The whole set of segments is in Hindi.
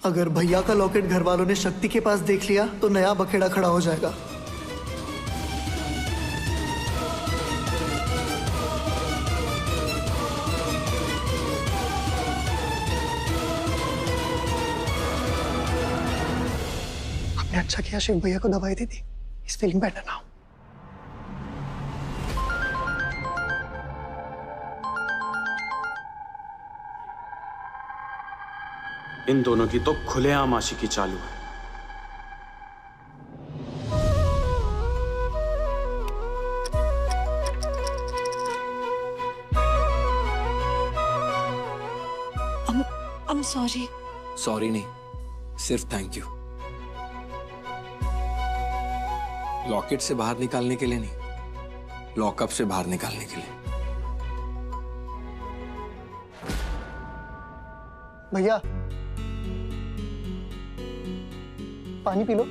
अगर भैया का लॉकेट घर वालों ने शक्ति के पास देख लिया तो नया बखेड़ा खड़ा हो जाएगा। आपने अच्छा किया शिव भैया को दवाई दी थी। He's feeling better now. इन दोनों की तो खुलेआम आशिकी चालू है। I'm sorry. सॉरी नहीं, सिर्फ थैंक यू। लॉकेट से बाहर निकालने के लिए नहीं, लॉकअप से बाहर निकालने के लिए। भैया पानी पी लो।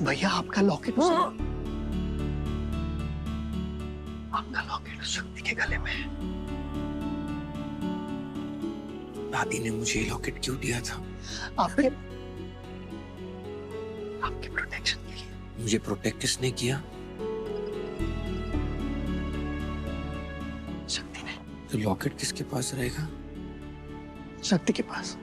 भैया आपका लॉकेट आपका लॉकेट शक्ति के गले में है। दादी ने मुझे ये लॉकेट क्यों दिया था? आपके प्रोटेक्शन के लिए। मुझे प्रोटेक्ट किसने किया? शक्ति ने। तो लॉकेट किसके पास रहेगा? शक्ति के पास।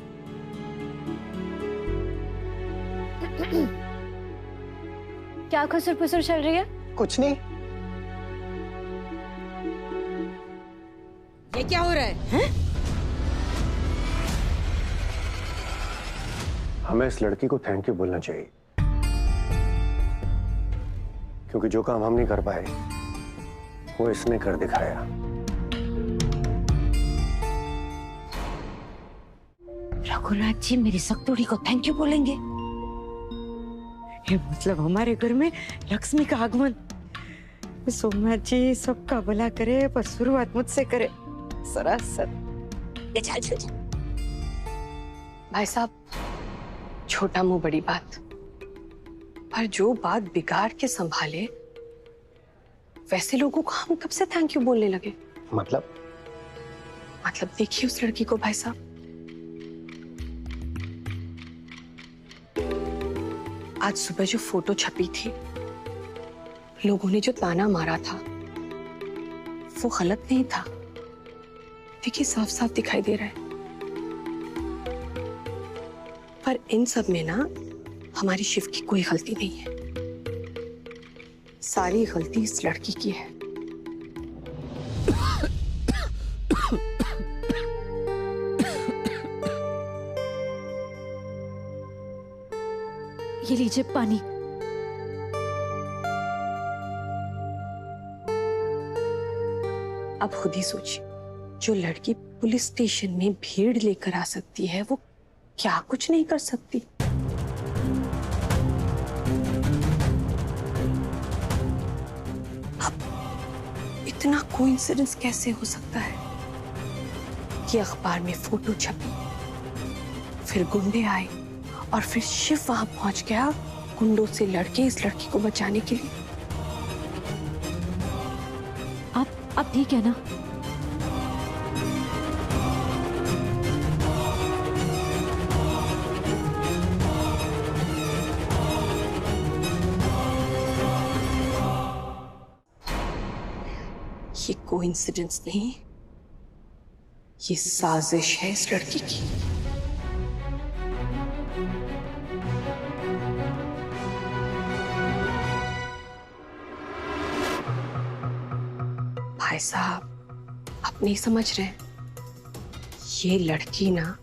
क्या खुसर पुसर चल रही है? कुछ नहीं। ये क्या हो रहा है? हमें इस लड़की को थैंक यू बोलना चाहिए, क्योंकि जो काम हम नहीं कर पाए वो इसने कर दिखाया। रघुनाथ जी मेरी सख्तोड़ी को थैंक यू बोलेंगे? ये मतलब हमारे घर में लक्ष्मी का आगमन। सोमनाथ जी सबका भला करे, पर शुरुआत मुझसे करे। सरासर। चल। भाई साहब, छोटा मुंह बड़ी बात, पर जो बात बिगाड़ के संभाले वैसे लोगों को हम कब से थैंक यू बोलने लगे? मतलब देखिए उस लड़की को भाई साहब, आज सुबह जो फोटो छपी थी, लोगों ने जो ताना मारा था वो गलत नहीं था। देखिए साफ साफ दिखाई दे रहा है। पर इन सब में ना हमारी शिव की कोई गलती नहीं है, सारी गलती इस लड़की की है। ये लीजिए पानी। अब खुद ही सोचिए, जो लड़की पुलिस स्टेशन में भीड़ लेकर आ सकती है वो क्या कुछ नहीं कर सकती? अब इतना कोइंसिडेंस कैसे हो सकता है कि अखबार में फोटो छपी, फिर गुंडे आए और फिर शिव वहां पहुंच गया गुंडों से लड़के इस लड़की को बचाने के लिए। आप ठीक है ना? ये कोइंसिडेंस नहीं, ये साजिश है इस लड़की की। भाई साहब, आप नहीं समझ रहे, ये लड़की ना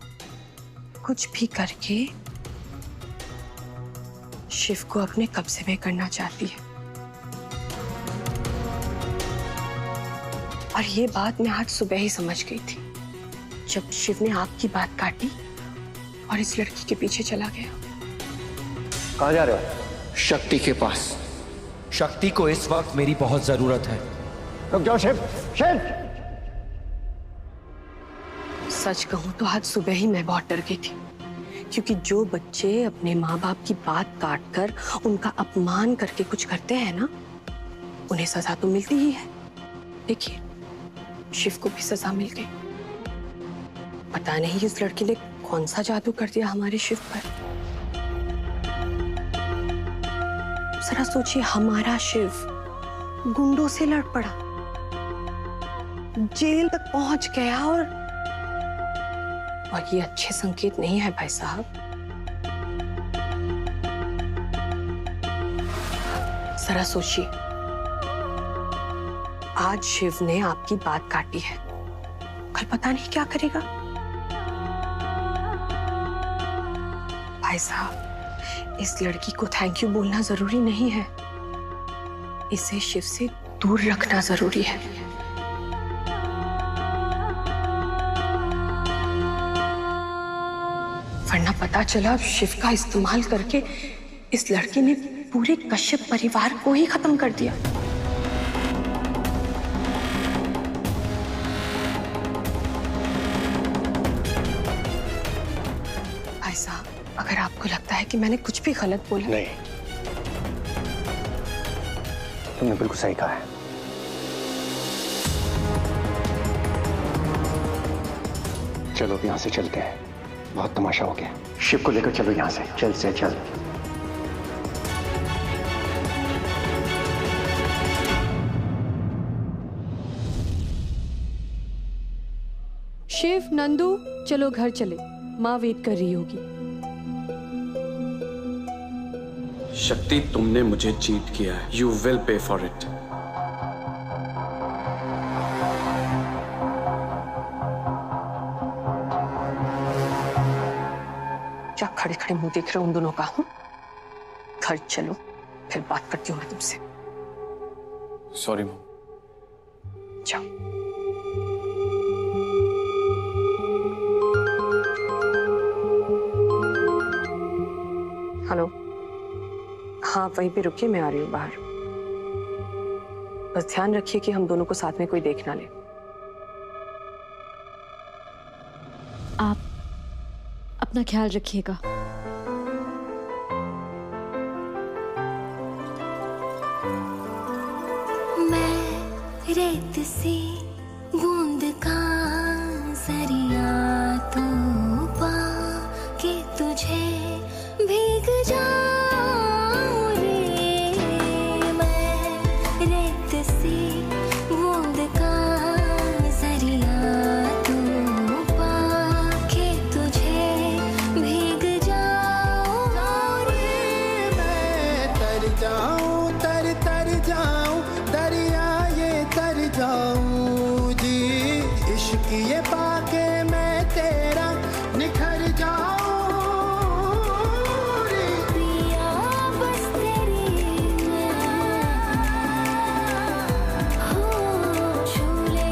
कुछ भी करके शिव को अपने कब्जे में करना चाहती है। और ये बात मैं आज सुबह ही समझ गई थी, जब शिव ने आपकी बात काटी और इस लड़की के पीछे चला गया। कहाँ जा रहे हो? शक्ति के पास। शक्ति को इस वक्त मेरी बहुत जरूरत है। रुक जाओ शिव। शिव, सच कहूं तो आज सुबह ही मैं बहुत डर गई थी, क्योंकि जो बच्चे अपने माँ बाप की बात काट कर उनका अपमान करके कुछ करते हैं ना, उन्हें सजा तो मिलती ही है। देखिए शिव को भी सजा मिल गई, पता नहीं इस लड़की ने कौन सा जादू कर दिया हमारे शिव पर। जरा सोचिए, हमारा शिव गुंडों से लड़ पड़ा, जेल तक पहुंच गया, और ये अच्छे संकेत नहीं है भाई साहब। जरा सोचिए, आज शिव ने आपकी बात काटी है, कल पता नहीं क्या करेगा। भाई साहब, इस लड़की को थैंक यू बोलना जरूरी नहीं है, इसे शिव से दूर रखना जरूरी है। वरना पता चला शिव का इस्तेमाल करके इस लड़की ने पूरे कश्यप परिवार को ही खत्म कर दिया। भाई साहब, अगर आपको लगता है कि मैंने कुछ भी गलत बोला। नहीं, तुमने बिल्कुल सही कहा है। चलो अब यहाँ से चलते हैं, बहुत तमाशा हो गया। शिव को लेकर चलो यहाँ से, चल से चल। शिव, नंदू, चलो घर चले, माँ वेट कर रही होगी। शक्ति, तुमने मुझे चीट किया है। You will pay for it. क्या खड़े खड़े मुंह देख रहे हो उन दोनों का? हूं? घर चलो, फिर बात करती हूँ मैं तुमसे। Sorry mom. जाओ। हेलो, हाँ वहीं पे रुकिए, मैं आ रही हूँ बाहर। बस ध्यान रखिए कि हम दोनों को साथ में कोई देख ना ले। आप अपना ख्याल रखिएगा। मैं रेत सी बूंद का जरिया, तू पाके तुझे भीग जाऊं रे। मैं रेत सी बूंद का जरिया, तू पाके तुझे भीग जाऊं रे। मैं तर जाऊं, तर तर जाऊं, दरिया ये तर जाऊं जी। इश्क ये पाके मैं तेरा निखर जाऊं रे। पिया बस तेरी मैं हो, छू ले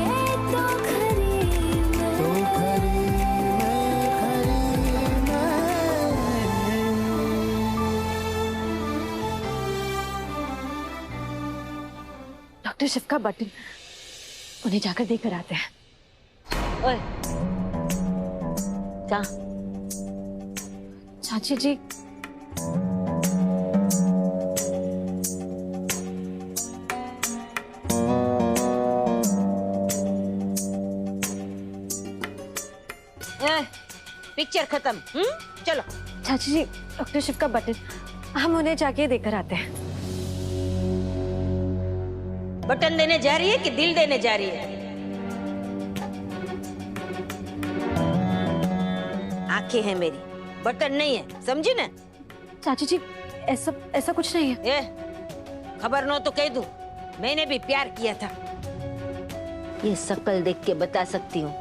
तो खरी मैं। तू खरी मैं। डॉक्टर शिव का बटन, उन्हें जाकर देकर आते हैं। ओए, कहाँ? चाची जी, पिक्चर खत्म। चलो। चाची जी, डॉक्टर शिव का बटन, हम उन्हें जाके देकर आते हैं। बटन देने जा रही है कि दिल देने जा रही है? आंखें हैं मेरी, बटन नहीं है, समझी ना? चाची जी, ऐसा कुछ नहीं है। खबर न हो तो कह दूं, मैंने भी प्यार किया था। ये शक्ल देख के बता सकती हूँ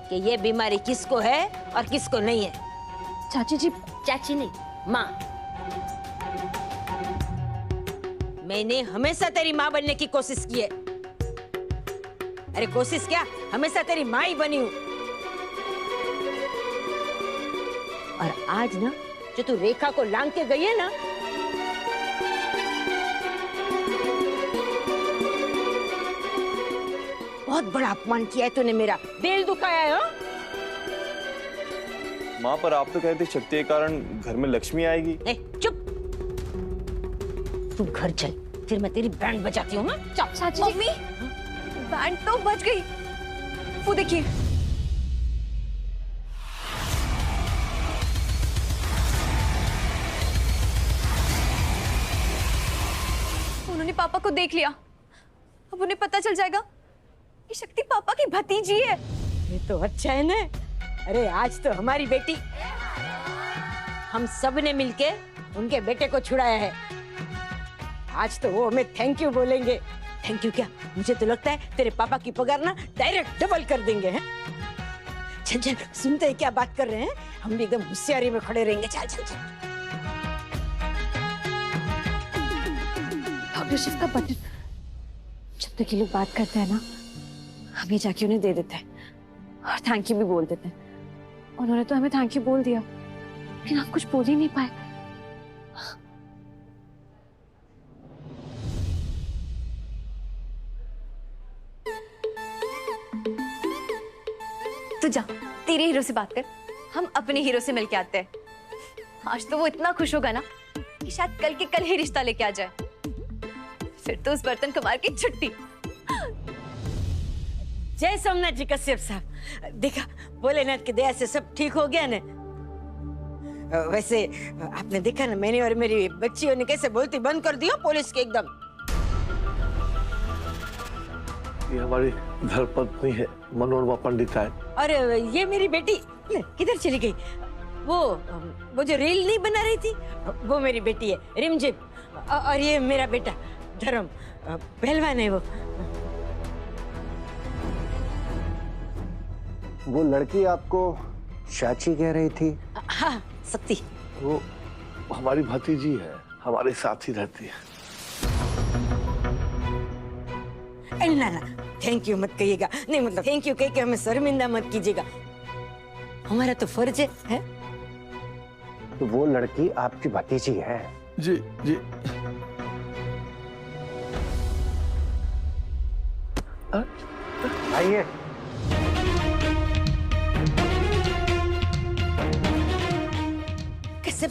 कि ये बीमारी किसको है और किसको नहीं है। चाची जी, चाची नहीं, माँ। मैंने हमेशा तेरी माँ बनने की कोशिश की है। अरे कोशिश क्या, हमेशा तेरी माँ ही बनी हूँ। और आज ना, जो तू रेखा को लांग के गई है ना, बहुत बड़ा अपमान किया है तूने, मेरा दिल दुखाया है। हाँ? माँ, पर आप तो कहते शक्ति के कारण घर में लक्ष्मी आएगी। चुप, तू घर चल, फिर मैं तेरी बैंड बजाती हूँ ना। चाची जी, मम्मी, बैंड तो बज गई। वो देखिए। उन्होंने पापा को देख लिया। अब उन्हें पता चल जाएगा कि शक्ति पापा की भतीजी है। ये तो अच्छा है ना। अरे आज तो हमारी बेटी, हम सब ने मिलके उनके बेटे को छुड़ाया है। आज तो वो हमें थैंक यू बोलेंगे। थैंक यू क्या, मुझे तो लगता है तेरे पापा की पगार ना डायरेक्ट डबल कर देंगे हैं। चल चल, सुनते हैं क्या बात कर रहे हैं, हम भी एकदम होशियारी में खड़े रहेंगे। चल चल चल। डॉक्टर शिव का बटन, जब तक ये लोग बात करते हैं ना, हम ये जाके उन्हें दे देते हैं और थैंक यू भी बोल देते हैं। उन्होंने तो हमें थैंक यू बोल दिया, लेकिन आप कुछ बोल ही नहीं पाए। तो जा, तेरे हीरो से बात कर, हम अपने हीरो से मिलके आते हैं। आज तो वो इतना खुश होगा ना कि शायद कल के कल ही रिश्ता लेके आ जाए। फिर तो उस बर्तन कुमार की छुट्टी। जय सोमनाथ जी कश्यप साहब, देखा भोलेनाथ की दया से सब ठीक हो गया ना। वैसे आपने देखा ना, मैंने और मेरी बच्चियों ने कैसे बोलती बंद कर दिया पुलिस के एकदम। ये हमारी धर्मपत्नी है मनोरमा पंडितायन। अरे ये मेरी बेटी किधर चली गई? वो जो रील नहीं बना रही थी, वो मेरी बेटी है रिमझिम। और ये मेरा बेटा धर्म, पहलवान है वो लड़की आपको चाची कह रही थी? हाँ शक्ति। वो हमारी भतीजी है, हमारे साथ ही रहती है। ना ना, थैंक यू मत कहिएगा। नहीं मतलब थैंक यू कह के हमें शर्मिंदा मत कीजिएगा, हमारा तो फर्ज है। तो वो लड़की आपकी भतीजी है? जी जी। आइए। कश्यप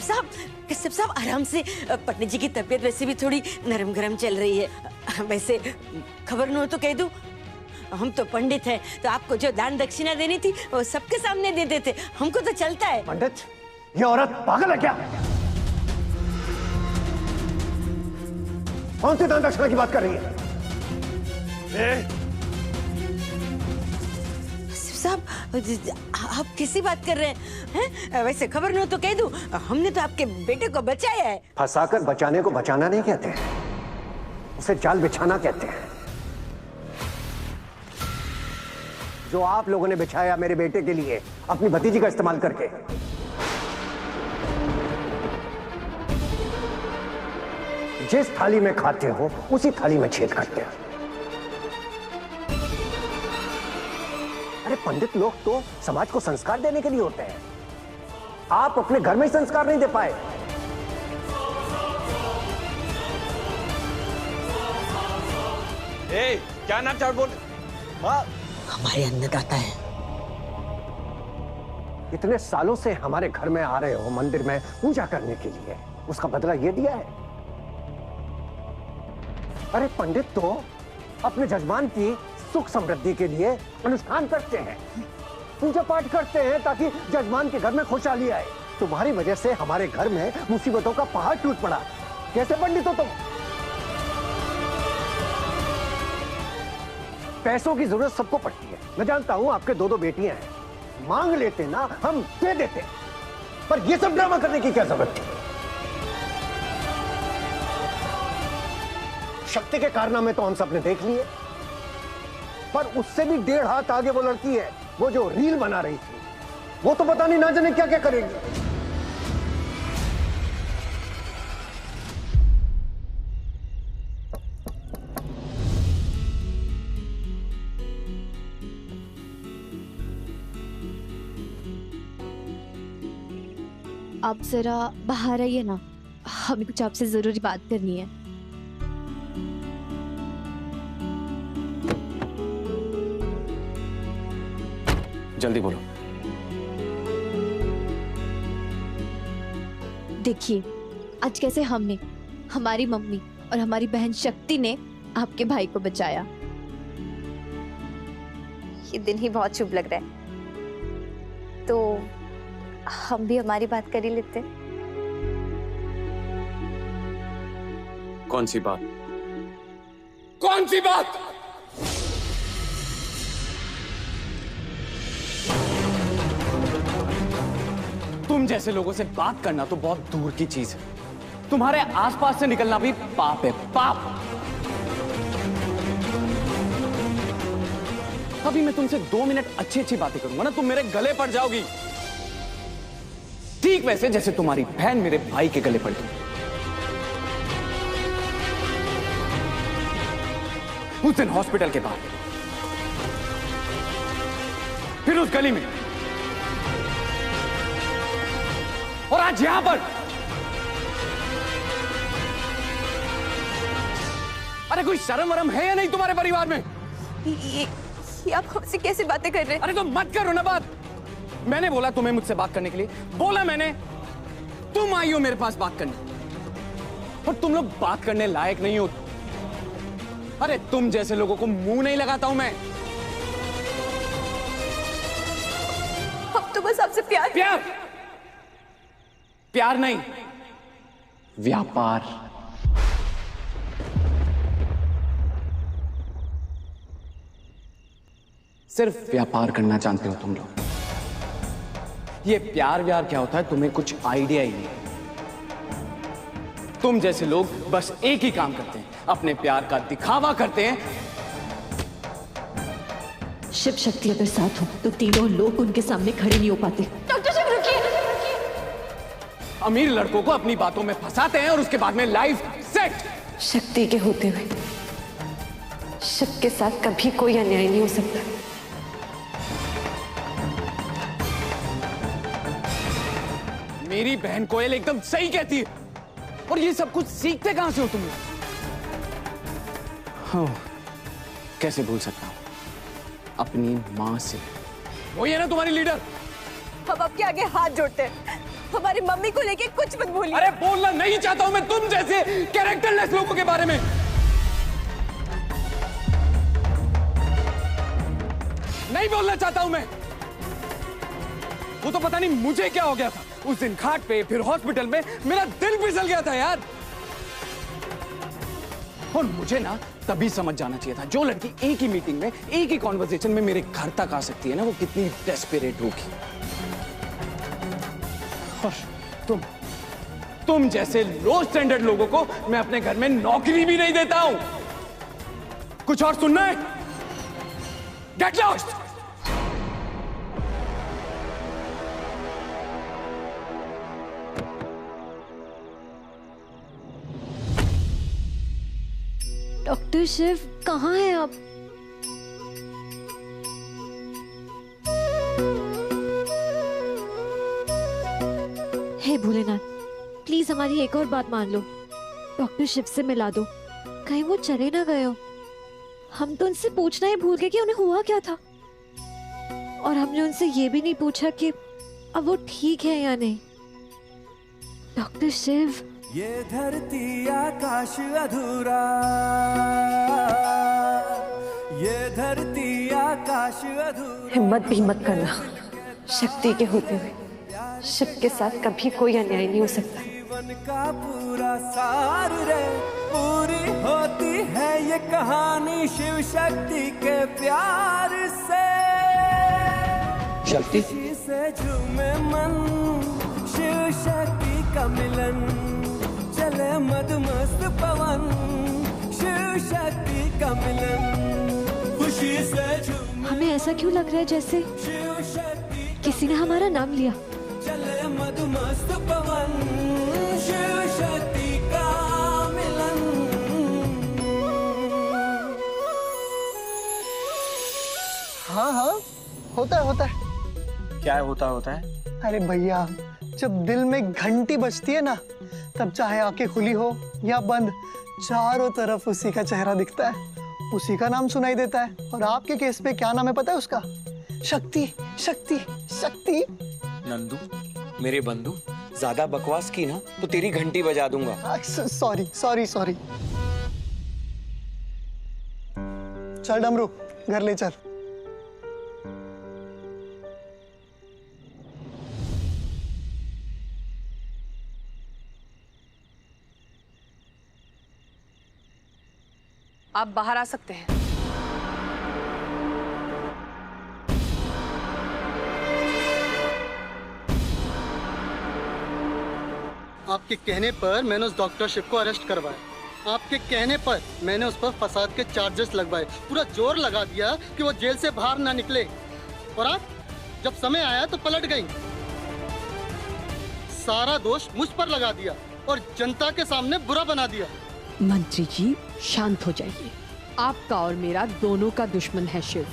साहब आराम से। पत्नी जी की तबीयत वैसे भी थोड़ी नरम गरम चल रही है। वैसे खबर न हो तो कह दूं, हम तो पंडित हैं, तो आपको जो दान दक्षिणा देनी थी वो सबके सामने दे देते। हमको तो चलता है। पंडित, ये औरत पागल है क्या? कौन सी दान दक्षिणा की बात कर रही है? साहब आप किसी बात कर रहे हैं? वैसे खबर न हो तो कह दूं, हमने तो आपके बेटे को बचाया है। फंसाकर बचाने को बचाना नहीं कहते हैं, उसे जाल बिछाना कहते हैं। जो आप लोगों ने बिछाया मेरे बेटे के लिए अपनी भतीजी का इस्तेमाल करके। जिस थाली में खाते हो उसी थाली में छेद करते हो। अरे पंडित लोग तो समाज को संस्कार देने के लिए होते हैं, आप अपने घर में ही संस्कार नहीं दे पाए। क्या नाम चाट बोल? हमारे अन्नदाता है। इतने सालों से हमारे घर में आ रहे हो मंदिर में पूजा करने के लिए, उसका बदला ये दिया है? अरे पंडित तो अपने जजमान की सुख समृद्धि के लिए अनुष्ठान करते हैं, पूजा पाठ करते हैं ताकि जजमान के घर में खुशहाली आए। तुम्हारी वजह से हमारे घर में मुसीबतों का पहाड़ टूट पड़ा। कैसे पंडित हो तुम? पैसों की जरूरत सबको पड़ती है, मैं जानता हूं आपके दो बेटियां हैं, मांग लेते ना हम दे देते, पर ये सब ड्रामा करने की क्या जरूरत थी? शक्ति के कारनामे तो हम सबने देख लिए, पर उससे भी 1.5 हाथ आगे वो लड़की है, वो जो रील बना रही थी, वो तो पता नहीं ना जाने क्या क्या करेगी। आप जरा बाहर आइए ना, हमें कुछ आपसे जरूरी बात करनी है। जल्दी बोलो। देखिए, आज कैसे हमने, हमारी मम्मी और हमारी बहन शक्ति ने आपके भाई को बचाया। ये दिन ही बहुत शुभ लग रहा है, तो हम भी हमारी बात कर ही लेते। कौन सी बात? कौन सी बात? तुम जैसे लोगों से बात करना तो बहुत दूर की चीज है, तुम्हारे आसपास से निकलना भी पाप है, पाप। अभी मैं तुमसे 2 मिनट अच्छी अच्छी बातें करूंगा ना, तुम मेरे गले पड़ जाओगी, ठीक वैसे जैसे तुम्हारी बहन मेरे भाई के गले पड़ गई। उस दिन हॉस्पिटल के बाहर, फिर उस गली में, और आज यहां पर। अरे कोई शर्म वरम है या नहीं तुम्हारे परिवार में? ये आप हमसे कैसे बातें कर रहे हैं? अरे तो मत करो ना बात। मैंने बोला तुम्हें मुझसे बात करने के लिए, बोला मैंने, तुम आई हो मेरे पास बात करने, और तुम लोग बात करने लायक नहीं हो। अरे तुम जैसे लोगों को मुंह नहीं लगाता हूं मैं। हम तो बस आपसे प्यार प्यार नहीं, व्यापार। सिर्फ व्यापार करना जानते हो तुम लोग। ये प्यार व्यार क्या होता है तुम्हें कुछ आइडिया ही नहीं। तुम जैसे लोग बस एक ही काम करते हैं, अपने प्यार का दिखावा करते हैं। शिव शक्ति अगर साथ हो तो तीनों लोग उनके सामने खड़े नहीं हो पाते। डॉक्टर साहब रुकिए। अमीर लड़कों को अपनी बातों में फंसाते हैं और उसके बाद में लाइफ सेट। शक्ति के होते हुए शिव के साथ कभी कोई अन्याय नहीं हो सकता। मेरी बहन कोयल एकदम सही कहती है, और ये सब कुछ सीखते कहां से हो तुम लोग? हाँ, कैसे भूल सकता हूं, अपनी मां से। वो ये ना तुम्हारी लीडर। हम आपके आगे हाथ जोड़ते हैं, हमारी मम्मी को लेके कुछ मत बोलिए। अरे बोलना नहीं चाहता हूं मैं तुम जैसे कैरेक्टरलेस लोगों के बारे में। नहीं बोलना चाहता हूं मैं। वो तो पता नहीं मुझे क्या हो गया था उस दिन घाट पे, फिर हॉस्पिटल में, मेरा दिल फिसल गया था यार। और मुझे ना तभी समझ जाना चाहिए था, जो लड़की एक ही मीटिंग में, एक ही कॉन्वर्सेशन में मेरे घर तक आ सकती है ना, वो कितनी डेस्परेट होगी। और तुम जैसे लो स्टैंडर्ड लोगों को मैं अपने घर में नौकरी भी नहीं देता हूं। कुछ और सुनना है? Get lost. डॉक्टर शिव कहाँ हैं आप? हे भोलेनाथ, प्लीज हमारी एक और बात मान लो। डॉक्टर शिव से मिला दो, कहीं वो चले ना गए हो। हम तो उनसे पूछना ही भूल गए कि उन्हें हुआ क्या था, और हमने उनसे ये भी नहीं पूछा कि अब वो ठीक है या नहीं। डॉक्टर शिव, ये धरती आकाश अधूरा, ये धरती आकाश अधूरा। हिम्मत भी मत करना। शक्ति के होते हुए शिव के साथ कभी कोई अन्याय नहीं हो सकता। जीवन का पूरा सार रे, पूरी होती है ये कहानी शिव शक्ति के प्यार से। शक्ति से झूमे मन, शिव शक्ति का मिलन, चले मदमस्त पवन, शिव शक्ति का मिलन, खुशी से झूमे। हमें ऐसा क्यों लग रहा है जैसे शिव शक्ति किसी ने हमारा नाम लिया? चले मदमस्त पवन, शिव शक्ति का मिलन। हाँ हाँ, होता है। क्या होता है? अरे भैया, जब दिल में घंटी बजती है ना, तब चाहे आंखें खुली हो या बंद, चारों तरफ उसी का चेहरा दिखता है, उसी का नाम सुनाई देता है। और आपके केस पे क्या नाम है पता है उसका? शक्ति, शक्ति, शक्ति। नंदू, मेरे बंधु, ज्यादा बकवास की ना तो तेरी घंटी बजा दूंगा। Sorry sorry sorry. चल डमरू, घर ले चल। आप बाहर आ सकते हैं। आपके कहने पर मैंने उस डॉक्टर शिव को अरेस्ट करवाया। आपके कहने पर मैंने उस पर फसाद के चार्जेस लगवाए, पूरा जोर लगा दिया कि वो जेल से बाहर ना निकले। और आप जब समय आया तो पलट गई, सारा दोष मुझ पर लगा दिया और जनता के सामने बुरा बना दिया। मंत्री जी शांत हो जाइए। आपका और मेरा दोनों का दुश्मन है शिव,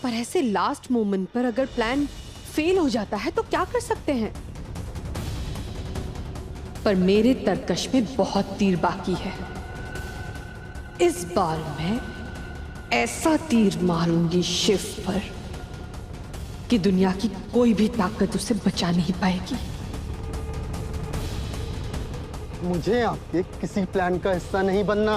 पर ऐसे लास्ट मोमेंट पर अगर प्लान फेल हो जाता है तो क्या कर सकते हैं। पर मेरे तरकश में बहुत तीर बाकी है। इस बार मैं ऐसा तीर मारूंगी शिव पर कि दुनिया की कोई भी ताकत उसे बचा नहीं पाएगी। मुझे आपके किसी प्लान का हिस्सा नहीं बनना।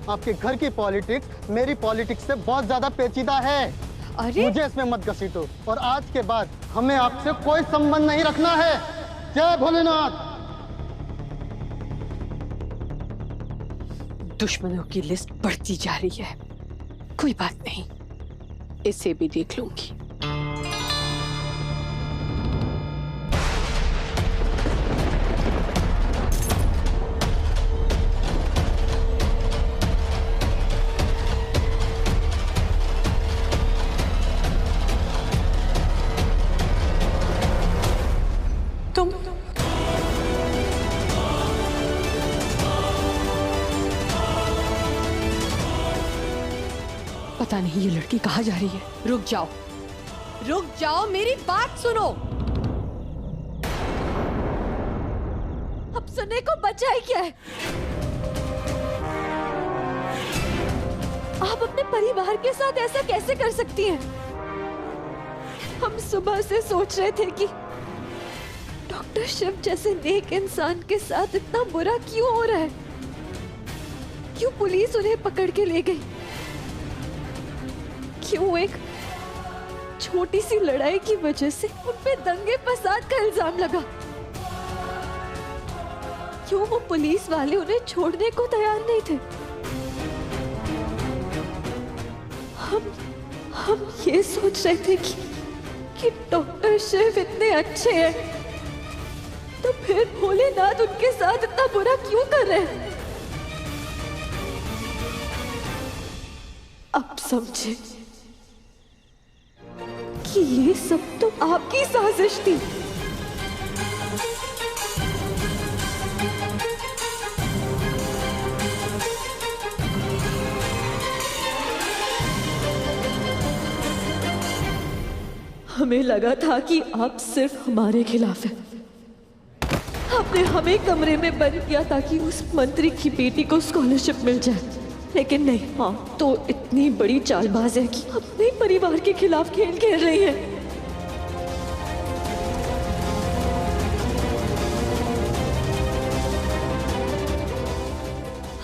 आपके घर की पॉलिटिक्स मेरी पॉलिटिक्स से बहुत ज्यादा पेचीदा है। अरे मुझे इसमें मत घसीटो और आज के बाद हमें आपसे कोई संबंध नहीं रखना है। जय भोलेनाथ। दुश्मनों की लिस्ट बढ़ती जा रही है। कोई बात नहीं, इसे भी देख लूंगी। तुम पता नहीं ये लड़की कहाँ जा रही है। रुक जाओ, रुक जाओ, मेरी बात सुनो। अब सुनने को बचा ही क्या है? आप अपने परिवार के साथ ऐसा कैसे कर सकती हैं? हम सुबह से सोच रहे थे कि डॉक्टर शिव जैसे नेक इंसान के साथ इतना बुरा क्यों हो रहा है? क्यों पुलिस उन्हें पकड़ के ले गई? क्यों एक छोटी सी लड़ाई की वजह से उन पे दंगे फसाद का इल्जाम लगा? क्यों वो पुलिस वाले उन्हें छोड़ने को तैयार नहीं थे? हम ये सोच रहे थे कि डॉक्टर शिव इतने अच्छे हैं, तो फिर भोलेनाथ उनके साथ इतना बुरा क्यों कर रहे हैं? अब समझे कि ये सब तो आपकी साजिश थी। हमें लगा था कि आप सिर्फ हमारे खिलाफ हैं। आपने हमें कमरे में बंद किया ताकि उस मंत्री की बेटी को स्कॉलरशिप मिल जाए, लेकिन नहीं, हाँ तो इतनी बड़ी चालबाज है कि अपने परिवार के खिलाफ खेल खेल रही है।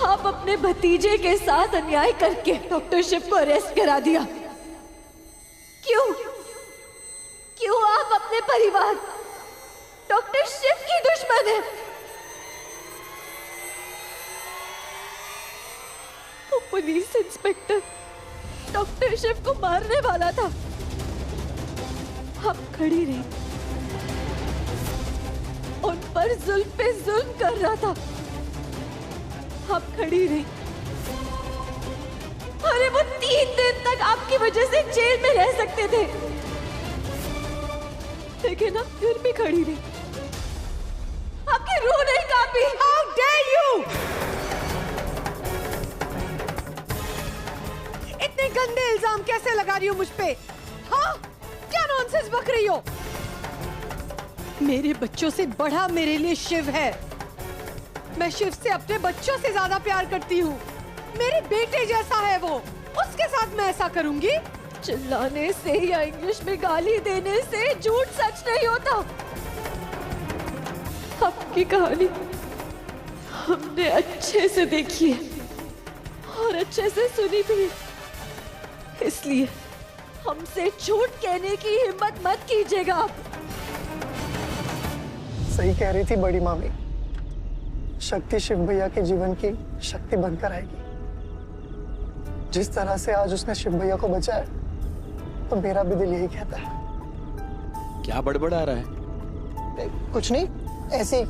आप अपने भतीजे के साथ अन्याय करके डॉक्टर शिव को अरेस्ट करा दिया। क्यों? क्यों आप अपने परिवार डॉक्टर शिव की दुश्मन है? वो पुलिस इंस्पेक्टर डॉक्टर शिव को मारने वाला था। आप खड़ी रही, उन पर जुल्म पे जुल्म कर रहा था। आप खड़ी रही। अरे वो 3 दिन तक आपकी वजह से जेल में रह सकते थे, लेकिन आप फिर भी खड़ी रही। आपकी रूह नहीं कांपी? How dare you! इतने गंदे इल्जाम कैसे लगा रही हो मुझ पे? हाँ, क्या नॉनसेंस बक रही हो? मेरे बच्चों से बड़ा मेरे लिए शिव है। मैं शिव से अपने बच्चों से ज्यादा प्यार करती हूँ। मेरे बेटे जैसा है वो, उसके साथ मैं ऐसा करूंगी? चिल्लाने से या इंग्लिश में गाली देने से झूठ सच नहीं होता। आपकी कहानी हमने अच्छे से देखी है और अच्छे से सुनी भी है, इसलिए हमसे झूठ कहने की हिम्मत मत कीजिएगा आप। सही कह रही थी बड़ी मामी, शक्ति शिव भैया के जीवन की शक्ति बनकर आएगी। जिस तरह से आज उसने शिव भैया को बचाया तो मेरा भी दिल यही कहता है। क्या बड़बड़ा रहा है? कुछ नहीं, ऐसे ही